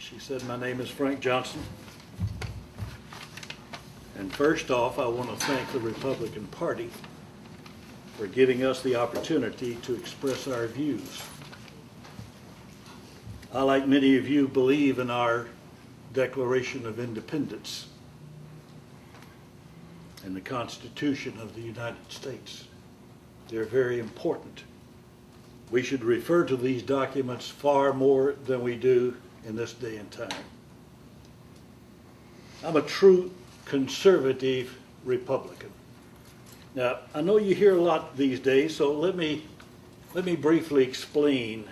She said, "My name is Frank Johnson. And first off, I want to thank the Republican Party for giving us the opportunity to express our views. I, like many of you, believe in our Declaration of Independence and the Constitution of the United States. They're very important. We should refer to these documents far more than we do in this day and time. I'm a true conservative Republican. Now, I know you hear a lot these days, so let me briefly explain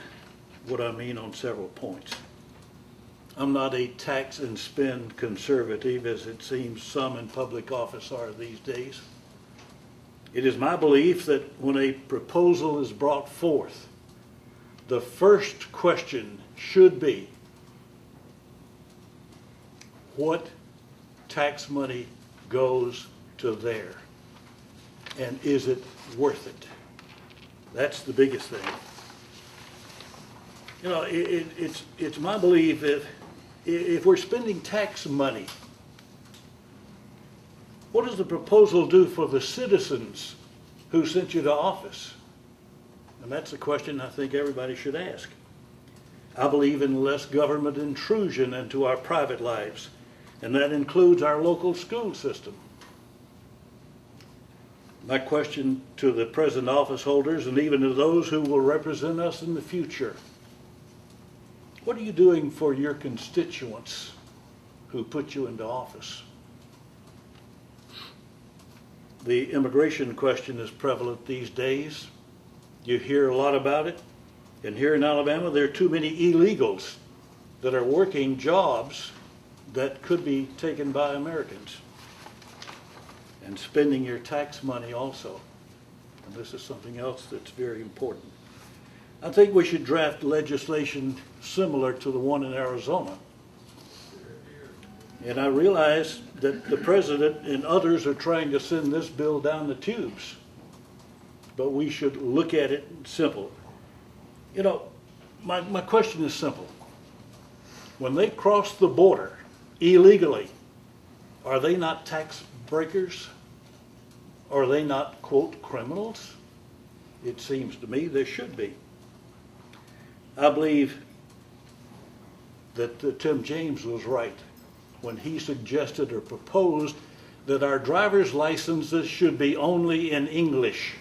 what I mean on several points. I'm not a tax and spend conservative, as it seems some in public office are these days. It is my belief that when a proposal is brought forth, the first question should be, what tax money goes to there? And is it worth it? That's the biggest thing. You know, it's my belief that if we're spending tax money, what does the proposal do for the citizens who sent you to office? And that's a question I think everybody should ask. I believe in less government intrusion into our private lives, and that includes our local school system. My question to the present office holders, and even to those who will represent us in the future: what are you doing for your constituents who put you into office? The immigration question is prevalent these days. You hear a lot about it. And here in Alabama, there are too many illegals that are working jobs that could be taken by Americans, and spending your tax money also. And this is something else that's very important. I think we should draft legislation similar to the one in Arizona. And I realize that the president and others are trying to send this bill down the tubes, but we should look at it simple. You know, my question is simple. When they cross the border illegally, are they not tax breakers? Are they not, quote, criminals? It seems to me they should be. I believe that Tim James was right when he suggested or proposed that our driver's licenses should be only in English.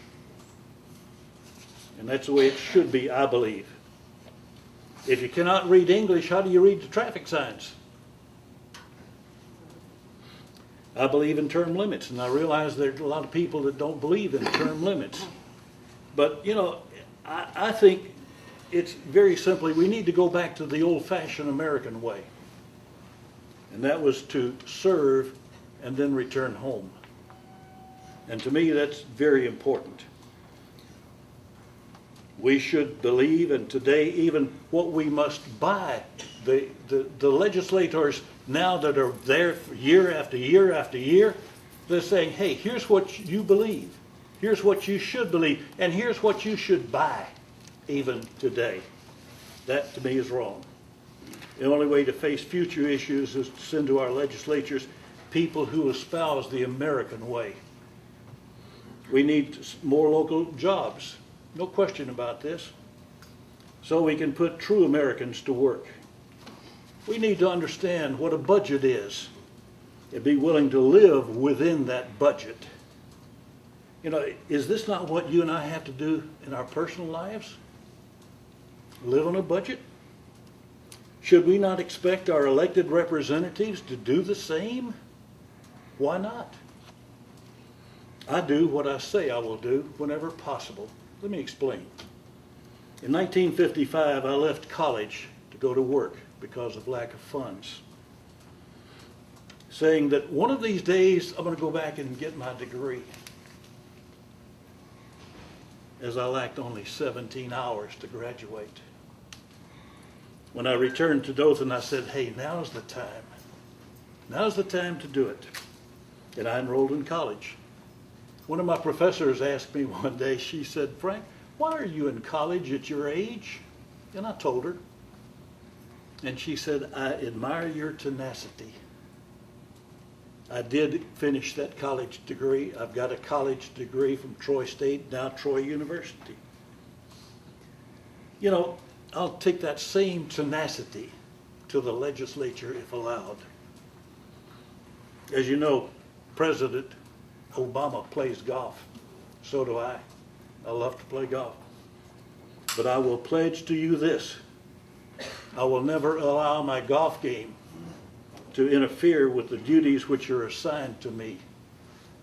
And that's the way it should be, I believe. If you cannot read English, how do you read the traffic signs? I believe in term limits, and I realize there's a lot of people that don't believe in term limits. But, you know, I think it's very simply, we need to go back to the old-fashioned American way. And that was to serve and then return home. And to me, that's very important. We should believe, and today even what we must buy, the legislators now that are there for year after year after year, they're saying, hey, here's what you believe, here's what you should believe, and here's what you should buy even today. That to me is wrong. The only way to face future issues is to send to our legislatures people who espouse the American way. We need more local jobs. No question about this. So we can put true Americans to work. We need to understand what a budget is and be willing to live within that budget. You know, is this not what you and I have to do in our personal lives? Live on a budget? Should we not expect our elected representatives to do the same? Why not? I do what I say I will do whenever possible. Let me explain. In 1955, I left college to go to work because of lack of funds, saying that one of these days I'm going to go back and get my degree, as I lacked only 17 hours to graduate. When I returned to Dothan, I said, hey, now's the time. Now's the time to do it. And I enrolled in college. One of my professors asked me one day, she said, Frank, why are you in college at your age? And I told her. And she said, I admire your tenacity. I did finish that college degree. I've got a college degree from Troy State, now Troy University. You know, I'll take that same tenacity to the legislature if allowed. As you know, President Obama plays golf. So do I. I love to play golf. But I will pledge to you this. I will never allow my golf game to interfere with the duties which are assigned to me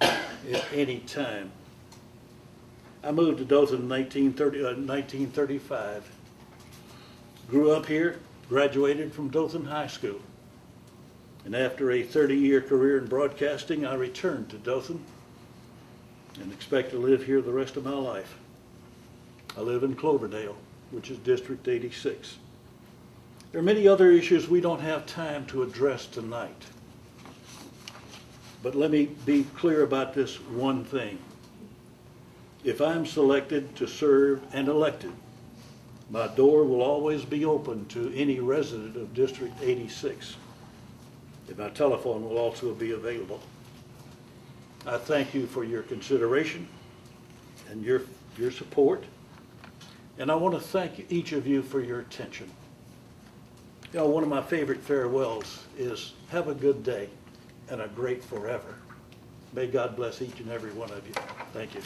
at any time. I moved to Dothan in 1935. Grew up here, graduated from Dothan High School. And after a 30-year career in broadcasting, I returned to Dothan and expect to live here the rest of my life. I live in Cloverdale, which is District 86. There are many other issues we don't have time to address tonight. But let me be clear about this one thing. If I'm selected to serve and elected, my door will always be open to any resident of District 86. And my telephone will also be available. I thank you for your consideration and your support. And I want to thank each of you for your attention. You know, one of my favorite farewells is have a good day and a great forever. May God bless each and every one of you. Thank you.